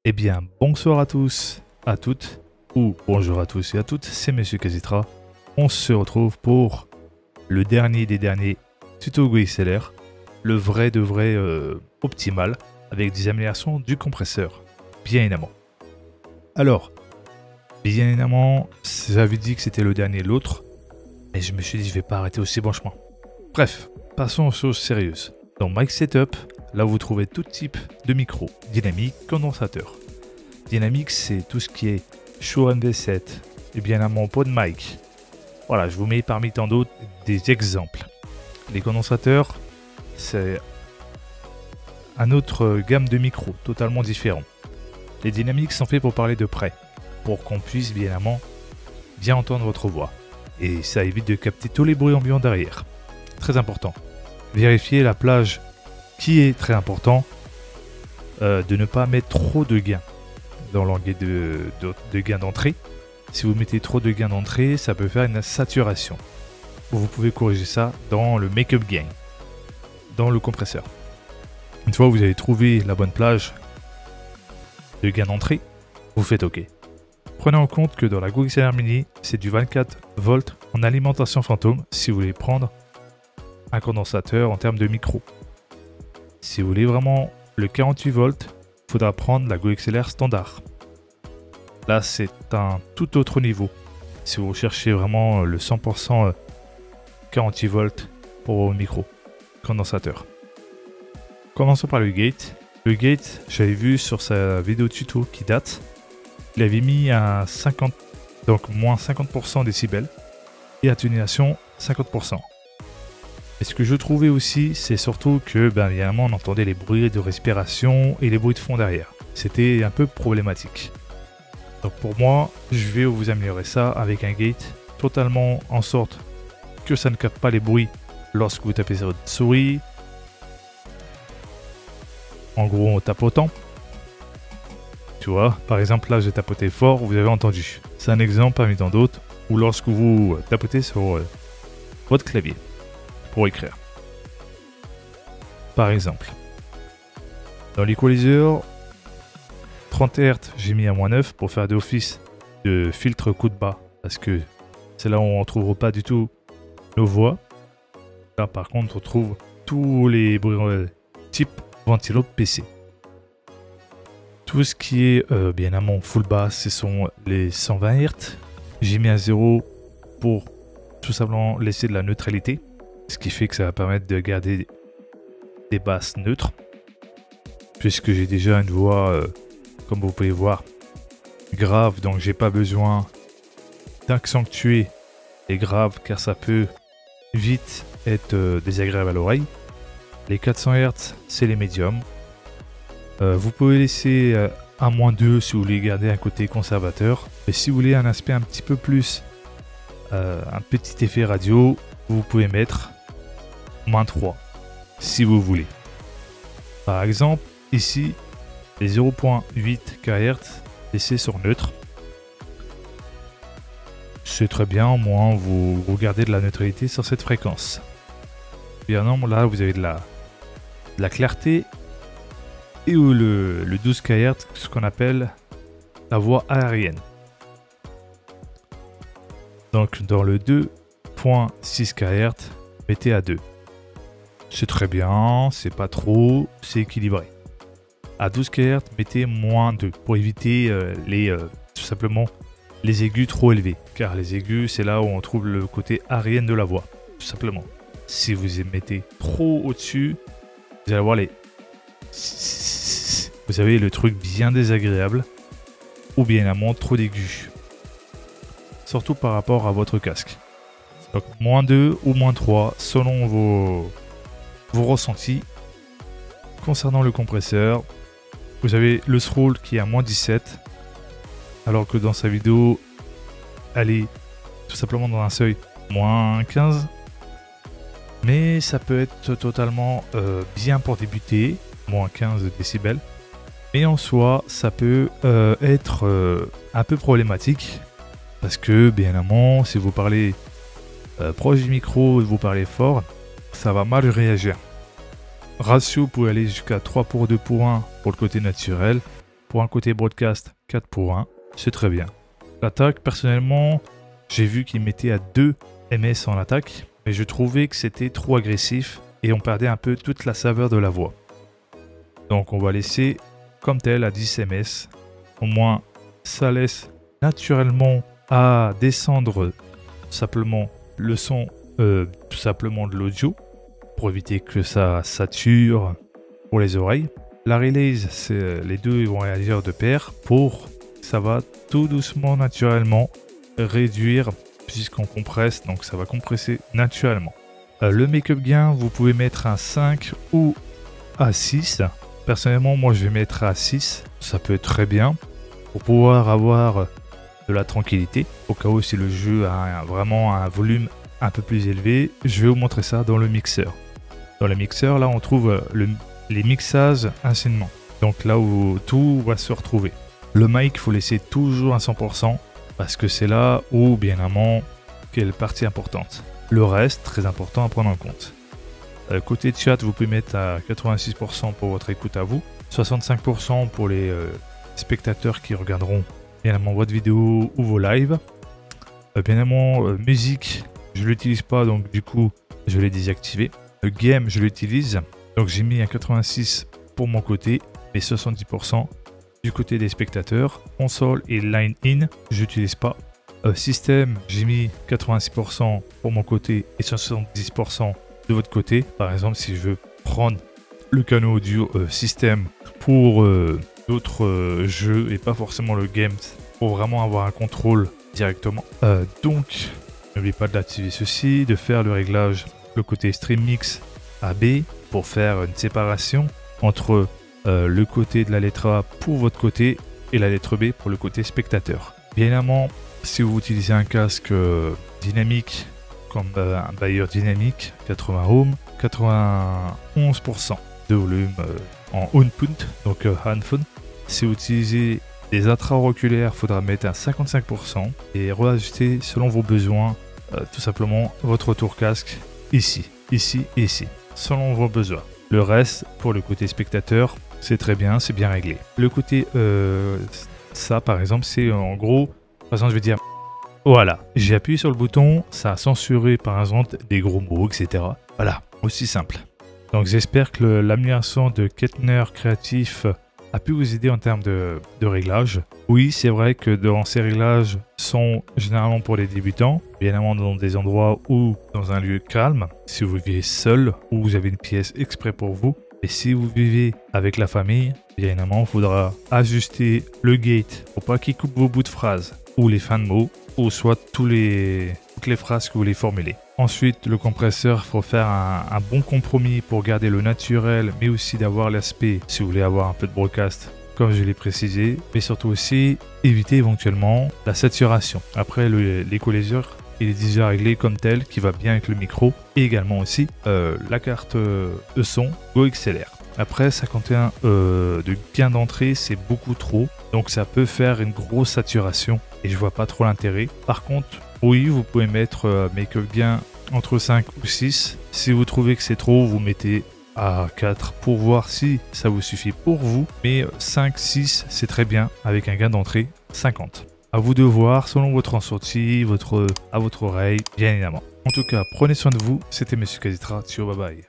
Eh bien, bonsoir à tous, à toutes, ou bonjour à tous et à toutes, c'est Monsieur Kazitra. On se retrouve pour le dernier des derniers tutos GoXLR, le vrai de vrai optimal, avec des améliorations du compresseur, bien évidemment. Alors, bien évidemment, j'avais dit que c'était le dernier de l'autre, et je me suis dit je vais pas arrêter aussi bon chemin. Bref, passons aux choses sérieuses. Dans Mic Setup, là vous trouvez tout type de micro, dynamique, condensateur. Dynamique, c'est tout ce qui est Shure MV7 et bien à mon pot de mic. Voilà, je vous mets parmi tant d'autres des exemples. Les condensateurs, c'est un autre gamme de micros totalement différent. Les dynamiques sont faits pour parler de près, pour qu'on puisse bien évidemment bien entendre votre voix. Et ça évite de capter tous les bruits ambiants derrière. Très important. Vérifiez la plage qui est très important, de ne pas mettre trop de gains dans l'angle de gain d'entrée. Si vous mettez trop de gain d'entrée, ça peut faire une saturation. Vous pouvez corriger ça dans le make-up gain, dans le compresseur. Une fois que vous avez trouvé la bonne plage de gain d'entrée, vous faites OK. Prenez en compte que dans la GoXLR Mini, c'est du 24 volts en alimentation fantôme si vous voulez prendre un condensateur en termes de micro. Si vous voulez vraiment le 48 volts, il faudra prendre la GoXLR standard. Là, c'est un tout autre niveau. Si vous recherchez vraiment le 100% 48 volts pour vos micros condensateurs. Commençons par le gate. Le gate, j'avais vu sur sa vidéo tuto qui date, il avait mis à 50, donc moins 50% décibels et atténuation 50%. Et ce que je trouvais aussi, c'est surtout que, évidemment, on entendait les bruits de respiration et les bruits de fond derrière. C'était un peu problématique. Donc pour moi, je vais vous améliorer ça avec un gate totalement en sorte que ça ne capte pas les bruits lorsque vous tapez sur votre souris. En gros, en tapotant. Tu vois, par exemple, là, j'ai tapoté fort, vous avez entendu. C'est un exemple parmi tant d'autres où lorsque vous tapotez sur votre clavier pour écrire. Par exemple, dans l'équaliseur, 30 Hz, j'ai mis à -9 pour faire d'office de filtre coup de bas parce que c'est là où on ne trouvera pas du tout nos voix. Là, par contre, on trouve tous les bruits type ventilo PC. Tout ce qui est bien évidemment full bass, ce sont les 120 Hz. J'ai mis à 0 pour tout simplement laisser de la neutralité. Ce qui fait que ça va permettre de garder des basses neutres. Puisque j'ai déjà une voix, comme vous pouvez voir, grave. Donc j'ai pas besoin d'accentuer les graves car ça peut vite être désagréable à l'oreille. Les 400 Hz, c'est les médiums. Vous pouvez laisser à -2 si vous voulez garder un côté conservateur. Et si vous voulez un aspect un petit peu plus, un petit effet radio, vous pouvez mettre -3 si vous voulez. Par exemple, ici, les 0.8 kHz laissés sur neutre. C'est très bien, au moins vous gardez de la neutralité sur cette fréquence. Bien non, là vous avez de la clarté et le 12 kHz, ce qu'on appelle la voix aérienne. Donc dans le 2.6 kHz, mettez à 2. C'est très bien, c'est pas trop, c'est équilibré. À 12 kHz, mettez -2 pour éviter tout simplement les aigus trop élevés. Car les aigus, c'est là où on trouve le côté aérienne de la voix, tout simplement. Si vous les mettez trop au-dessus, vous allez avoir vous avez le truc bien désagréable ou bien évidemment trop d'aigus. Surtout par rapport à votre casque. Donc -2 ou -3 selon vos ressentis. Concernant le compresseur, vous avez le throw qui est à -17 alors que dans sa vidéo elle est tout simplement dans un seuil -15. Mais ça peut être totalement bien pour débuter, -15 décibels. Mais en soi, ça peut être un peu problématique. Parce que, bien évidemment, si vous parlez proche du micro et vous parlez fort, ça va mal réagir. Ratio, vous pouvez aller jusqu'à 3 pour 2 pour 1 pour le côté naturel. Pour un côté broadcast, 4 pour 1, c'est très bien. L'attaque, personnellement, j'ai vu qu'il mettait à 2 ms en attaque, mais je trouvais que c'était trop agressif et on perdait un peu toute la saveur de la voix. Donc on va laisser comme tel à 10 ms. Au moins, ça laisse naturellement à descendre simplement le son, tout simplement de l'audio, pour éviter que ça sature pour les oreilles. La release, les deux vont réagir de pair pour ça va tout doucement, naturellement réduire puisqu'on compresse, donc ça va compresser naturellement. Le make-up gain, vous pouvez mettre un 5 ou à 6. Personnellement, moi je vais mettre à 6, ça peut être très bien pour pouvoir avoir de la tranquillité. Au cas où si le jeu a vraiment un volume un peu plus élevé, je vais vous montrer ça dans le mixeur. Dans le mixeur, là on trouve les mixages anciennement. Donc là où tout va se retrouver. Le mic, il faut laisser toujours à 100% parce que c'est là où, bien évidemment, quelle partie importante. Le reste, très important à prendre en compte. Côté chat, vous pouvez mettre à 86% pour votre écoute à vous, 65% pour les spectateurs qui regarderont bien évidemment votre vidéo ou vos lives. Bien évidemment, musique, je ne l'utilise pas, donc du coup, je l'ai désactivé. Game, je l'utilise, donc j'ai mis un 86 pour mon côté, et 70% du côté des spectateurs. Console et line in, j'utilise pas. Système, j'ai mis 86% pour mon côté et 70% de votre côté. Par exemple, si je veux prendre le canal audio système pour d'autres jeux et pas forcément le game, pour vraiment avoir un contrôle directement. Donc, n'oubliez pas d'activer ceci, de faire le réglage, le côté stream mix AB pour faire une séparation entre le côté de la lettre A pour votre côté et la lettre B pour le côté spectateur. Bien évidemment, si vous utilisez un casque dynamique comme un bailleur dynamique 80 ohms, 91% de volume en output, donc handphone. Si vous utilisez des intra-auriculaires, il faudra mettre à 55% et réajuster selon vos besoins tout simplement votre retour casque ici, ici et ici, selon vos besoins. Le reste, pour le côté spectateur, c'est très bien, c'est bien réglé. Le côté, ça par exemple, c'est en gros, par exemple, je vais dire, voilà, j'ai appuyé sur le bouton, ça a censuré par exemple des gros mots, etc. Voilà, aussi simple. Donc j'espère que l'amélioration de Kettner Créatif a pu vous aider en termes de réglage. Oui, c'est vrai que dans ces réglages sont généralement pour les débutants, bien évidemment dans des endroits ou dans un lieu calme, si vous vivez seul ou vous avez une pièce exprès pour vous. Et si vous vivez avec la famille, bien évidemment, il faudra ajuster le gate pour pas qu'il coupe vos bouts de phrases ou les fins de mots, ou soit toutes les phrases que vous voulez formuler. Ensuite, le compresseur, il faut faire un bon compromis pour garder le naturel, mais aussi d'avoir l'aspect, si vous voulez avoir un peu de broadcast, comme je l'ai précisé, mais surtout aussi éviter éventuellement la saturation. Après, l'équaliseur, il est déjà réglé comme tel, qui va bien avec le micro, et également aussi la carte de son GoXLR. Après, 51 de gain d'entrée, c'est beaucoup trop, donc ça peut faire une grosse saturation, et je vois pas trop l'intérêt. Par contre, oui, vous pouvez mettre make-up gain entre 5 ou 6. Si vous trouvez que c'est trop, vous mettez à 4 pour voir si ça vous suffit pour vous. Mais 5, 6, c'est très bien avec un gain d'entrée 50. À vous de voir selon votre ressenti, à votre oreille, bien évidemment. En tout cas, prenez soin de vous. C'était Monsieur Kazitra. Ciao, bye bye.